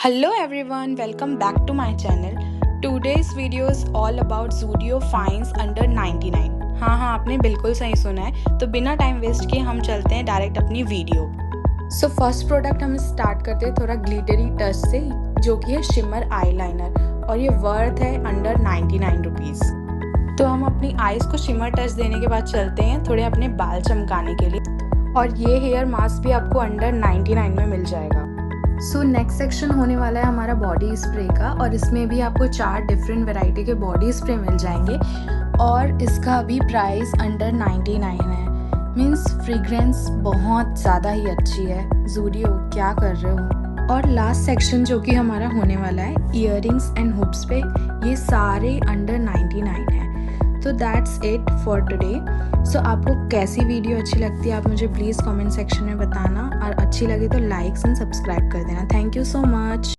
Hello everyone, welcome back to my channel. Today's video is all about Zudio finds under 99. हाँ आपने बिल्कुल सही सुना है। तो बिना टाइम वेस्ट किए हम चलते हैं डायरेक्ट अपनी वीडियो। सो फर्स्ट प्रोडक्ट हम स्टार्ट करते हैं थोड़ा ग्लिटरी टच से, जो कि है शिमर आईलाइनर और ये वर्थ है अंडर 99 रुपीज़। तो हम अपनी आईज को शिमर टच देने के बाद चलते हैं थोड़े अपने बाल चमकाने के लिए, और ये हेयर मास्क भी आपको अंडर 99 में मिल जाएगा। सो नेक्स्ट सेक्शन होने वाला है हमारा बॉडी स्प्रे का, और इसमें भी आपको 4 डिफरेंट वैरायटी के बॉडी स्प्रे मिल जाएंगे, और इसका भी प्राइस अंडर 99 है। मीन्स फ्रेग्रेंस बहुत ज़्यादा ही अच्छी है। ज़ूडियो क्या कर रहे हो। और लास्ट सेक्शन जो कि हमारा होने वाला है ईयरिंग्स एंड हुप्स पे, ये सारे अंडर 99 है। तो दैट्स इट फॉर टुडे। सो आपको कैसी वीडियो अच्छी लगती है आप मुझे प्लीज़ कमेंट सेक्शन में बताना, और अच्छी लगे तो लाइक्स एंड सब्सक्राइब कर देना। Thank you so much.